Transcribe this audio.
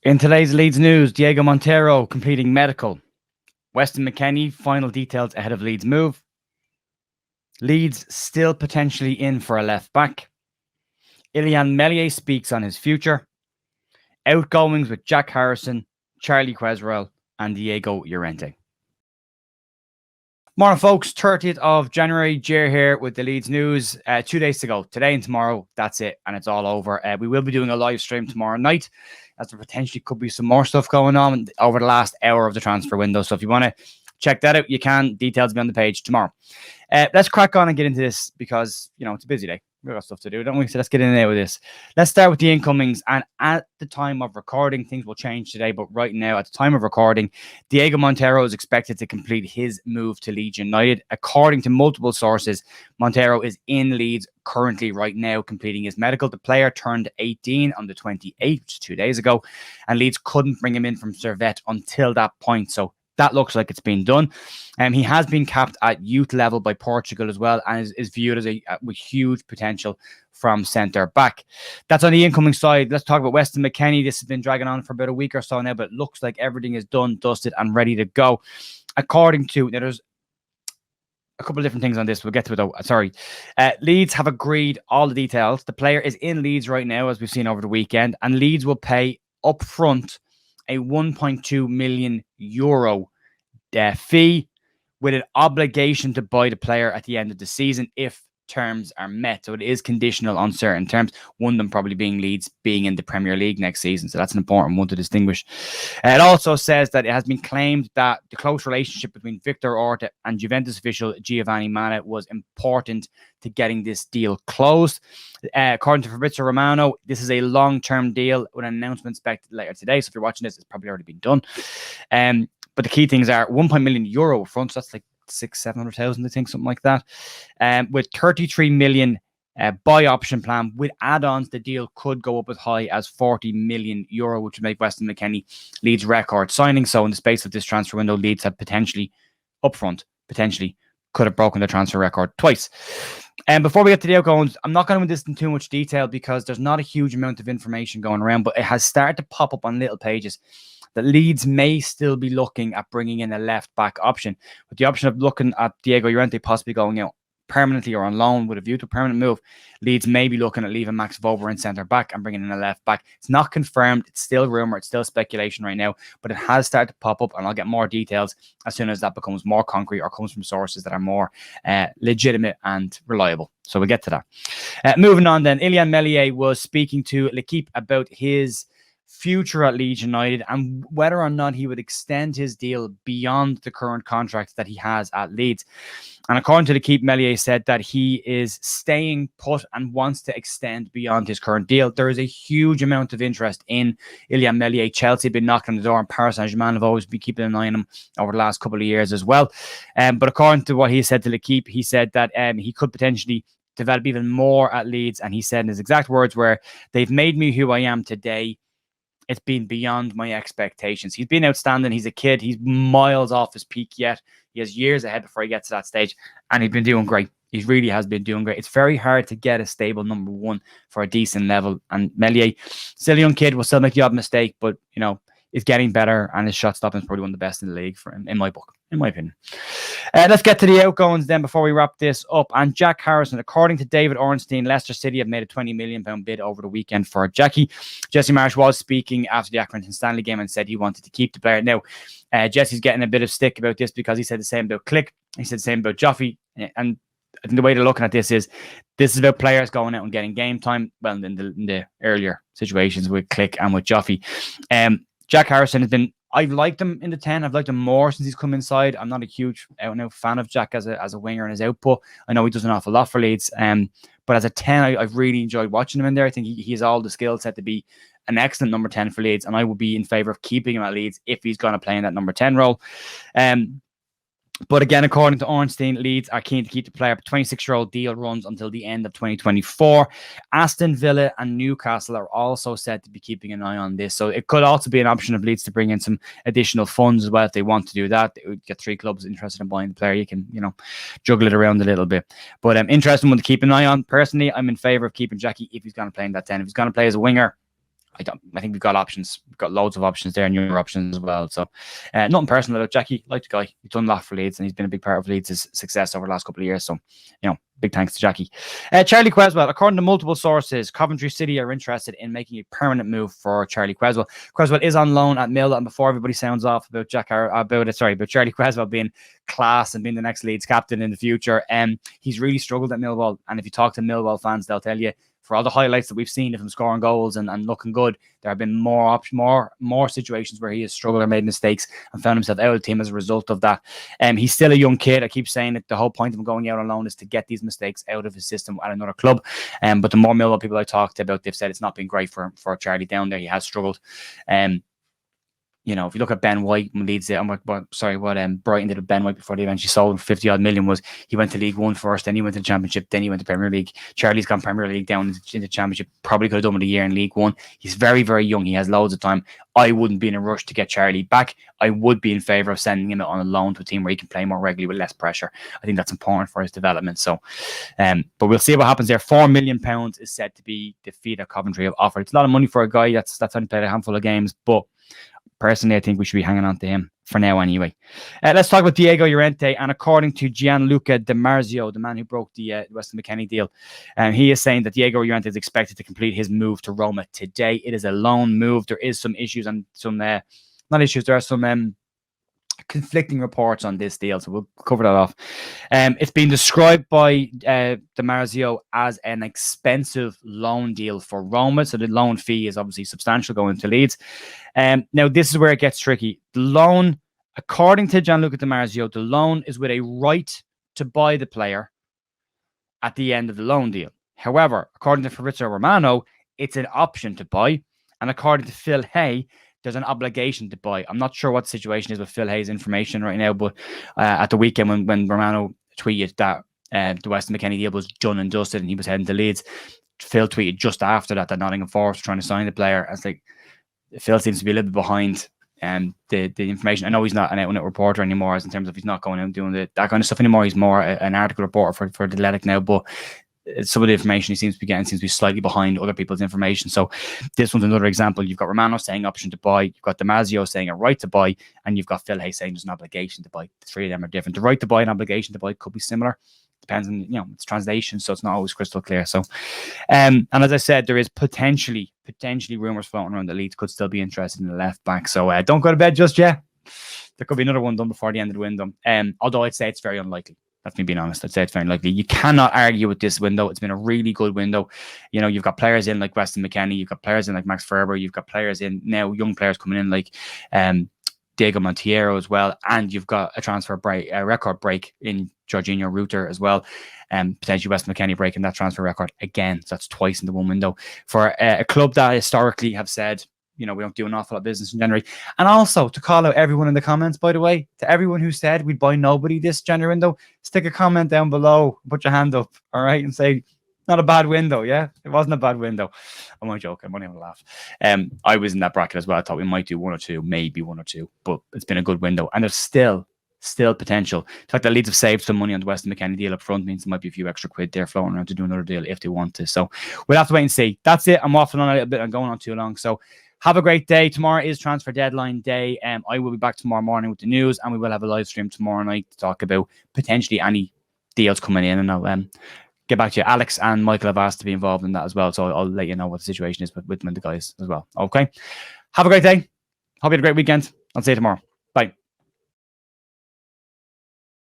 In today's Leeds news, Diego Montero completing medical. Weston McKennie, final details ahead of Leeds' move. Leeds still potentially in for a left back. Meslier speaks on his future. Outgoings with Jack Harrison, Charlie Creswell, and Diego LlORENTE. Morning, folks. 30th of January, Jer here with the Leeds news. 2 days to go. Today and tomorrow, that's it, and it's all over. We will be doing a live stream tomorrow night, as there potentially could be some more stuff going on over the last hour of the transfer window. So if you want to check that out, you can. Details will be on the page tomorrow. Let's crack on and get into this because, it's a busy day. We've got stuff to do, don't we? So let's get in there with this. Let's start with the incomings. And at the time of recording, things will change today. But right now, at the time of recording, Diego Montero is expected to complete his move to Leeds United. According to multiple sources, Montero is in Leeds currently right now completing his medical. The player turned 18 on the 28th, which is 2 days ago. And Leeds couldn't bring him in from Servette until that point. So that looks like it's been done. He has been capped at youth level by Portugal as well, and is viewed as with huge potential from centre back. That's on the incoming side. Let's talk about Weston McKennie. This has been dragging on for about a week or so now, but it looks like everything is done, dusted, and ready to go. According to, there's a couple of different things on this. We'll get to it though. Sorry. Leeds have agreed all the details. The player is in Leeds right now, as we've seen over the weekend, and Leeds will pay up front a 1.2 million euro fee with an obligation to buy the player at the end of the season if terms are met. So it is conditional on certain terms, one of them probably being Leeds being in the Premier League next season. So that's an important one to distinguish. It also says that it has been claimed that the close relationship between Victor Orta and Juventus official Giovanni Mana was important to getting this deal closed. According to Fabrizio Romano, this is a long-term deal with an announcement expected later today. So if you're watching this, it's probably already been done. But the key things are 1 million euro front. So that's like 600,000-700,000, I think, something like that. With 33 million buy option plan with add-ons, the deal could go up as high as 40 million euro, which would make Weston McKennie Leeds' record signing. So in the space of this transfer window, Leeds have potentially could have broken the transfer record twice. And before we get to the outgoings, I'm not going to go into this in too much detail because there's not a huge amount of information going around, but it has started to pop up on little pages that Leeds may still be looking at bringing in a left-back option, with the option of looking at Diego LlORENTE possibly going out permanently or on loan with a view to a permanent move. Leeds may be looking at leaving Max Vober in centre-back and bringing in a left-back. It's not confirmed. It's still rumour. It's still speculation right now, but it has started to pop up, and I'll get more details as soon as that becomes more concrete or comes from sources that are more legitimate and reliable. So we'll get to that. Moving on then, Meslier was speaking to L'Equipe about his future at Leeds United and whether or not he would extend his deal beyond the current contract that he has at Leeds. And according to L'Equipe, Meslier said that he is staying put and wants to extend beyond his current deal. There is a huge amount of interest in Meslier. Chelsea have been knocking on the door, and Paris Saint-Germain have always been keeping an eye on him over the last couple of years as well. But according to what he said to L'Equipe, he said that he could potentially develop even more at Leeds. And he said in his exact words were, "They've made me who I am today. It's been beyond my expectations." He's been outstanding. He's a kid. He's miles off his peak yet. He has years ahead before he gets to that stage. And he's been doing great. He really has been doing great. It's very hard to get a stable number one for a decent level. And Meslier, still a young kid, will still make the odd mistake, but, is getting better. And his shot stopping is probably one of the best in the league for him, in my book, in my opinion. Let's get to the outgoings then before we wrap this up. And Jack Harrison, according to David Ornstein, Leicester City have made a £20 million bid over the weekend for Jackie. Jesse Marsh was speaking after the Accrington Stanley game and said he wanted to keep the player. Now, Jesse's getting a bit of stick about this because he said the same about Click. He said the same about Joffrey. And I think the way they're looking at this is about players going out and getting game time. Well, in the earlier situations with Click and with Joffrey. Jack Harrison has been, I've liked him in the 10. I've liked him more since he's come inside. I'm not a huge out-and-out fan of Jack as a winger and his output. I know he does an awful lot for Leeds. But as a 10, I've really enjoyed watching him in there. I think he has all the skill set to be an excellent number 10 for Leeds. And I would be in favour of keeping him at Leeds if he's going to play in that number 10 role. But again, according to Ornstein, Leeds are keen to keep the player. 26-year-old deal runs until the end of 2024. Aston Villa and Newcastle are also said to be keeping an eye on this. So it could also be an option of Leeds to bring in some additional funds as well if they want to do that. They would get 3 clubs interested in buying the player. You can, juggle it around a little bit. But interesting one to keep an eye on. Personally, I'm in favour of keeping Jackie if he's going to play in that 10. If he's going to play as a winger, I think we've got options. We've got loads of options there and your options as well. So nothing personal about Jackie. Like the guy. He's done a lot for Leeds and he's been a big part of Leeds' success over the last couple of years. So, big thanks to Jackie. Charlie Creswell, according to multiple sources, Coventry City are interested in making a permanent move for Charlie Creswell. Creswell is on loan at Mill, and before everybody sounds off about about Charlie Creswell being class and being the next Leeds captain in the future, he's really struggled at Millwall. And if you talk to Millwall fans, they'll tell you, for all the highlights that we've seen of him scoring goals and looking good, there have been more situations where he has struggled or made mistakes and found himself out of the team as a result of that. He's still a young kid. I keep saying that the whole point of him going out on loan is to get these mistakes out of his system at another club. But the more Millwall people I talked about, they've said it's not been great for Charlie down there. He has struggled. If you look at Ben White when Leeds did, Brighton did with Ben White before they eventually sold him for 50 odd million, was he went to League One first, then he went to the Championship, then he went to Premier League. Charlie's gone Premier League down into Championship, probably could have done with a year in League One. He's very, very young. He has loads of time. I wouldn't be in a rush to get Charlie back. I would be in favour of sending him on a loan to a team where he can play more regularly with less pressure. I think that's important for his development. So, but we'll see what happens there. £4 million is said to be the fee that Coventry have offered. It's a lot of money for a guy that's only played a handful of games, but personally, I think we should be hanging on to him for now anyway. Let's talk about Diego Llorente. And according to Gianluca Di Marzio, the man who broke the Weston McKennie deal, he is saying that Diego Llorente is expected to complete his move to Roma today. It is a loan move. There is some issues and some, not issues, there are some conflicting reports on this deal, so we'll cover that off. It's been described by Di Marzio as an expensive loan deal for Roma, so the loan fee is obviously substantial going to Leeds. Now this is where it gets tricky. The loan, according to Gianluca Di Marzio, the loan is with a right to buy the player at the end of the loan deal. However, according to Fabrizio Romano, it's an option to buy, and according to Phil Hay, there's an obligation to buy. I'm not sure what the situation is with Phil Hay's information right now, but at the weekend when Romano tweeted that the Weston McKennie deal was done and dusted and he was heading to Leeds, Phil tweeted just after that Nottingham Forest were trying to sign the player. I was like, Phil seems to be a little bit behind the information. I know he's not an out-and-out reporter anymore, as in terms of he's not going out and doing that kind of stuff anymore. He's more an article reporter for The Athletic now, but some of the information he seems to be getting seems to be slightly behind other people's information. So this one's another example. You've got Romano saying option to buy, you've got Di Marzio saying a right to buy, and you've got Phil Hay saying there's an obligation to buy. The three of them are different. The right to buy and obligation to buy could be similar. Depends on, it's translation, so it's not always crystal clear. So, and as I said, there is potentially rumours floating around that Leeds could still be interested in the left back. So don't go to bed just yet. There could be another one done before the end of the window. Although I'd say it's very unlikely. That's me being honest. I'd say it's very likely. You cannot argue with this window. It's been a really good window. You've got players in like Weston McKennie. You've got players in like Max Ferber. You've got players in now, young players coming in like Diego Monteiro as well. And you've got a transfer break, a record break in Jorginho Rutter as well. Potentially Weston McKennie breaking that transfer record again. So that's twice in the one window. For a club that historically have said, we don't do an awful lot of business in January. And also to call out everyone in the comments, by the way, to everyone who said we'd buy nobody this January window, stick a comment down below, put your hand up, all right, and say, not a bad window, yeah? It wasn't a bad window. I'm only joking. I'm only having a laugh. I was in that bracket as well. I thought we might do one or two, maybe one or two, but it's been a good window. And there's still potential. The fact that Leeds have saved some money on the Weston McKennie deal up front means there might be a few extra quid there floating around to do another deal if they want to. So we'll have to wait and see. That's it. I'm waffling on a little bit. I'm going on too long. So have a great day. Tomorrow is transfer deadline day. I will be back tomorrow morning with the news, and we will have a live stream tomorrow night to talk about potentially any deals coming in, and I'll get back to you. Alex and Michael have asked to be involved in that as well, so I'll let you know what the situation is with them and the guys as well. Okay. Have a great day. Hope you had a great weekend. I'll see you tomorrow.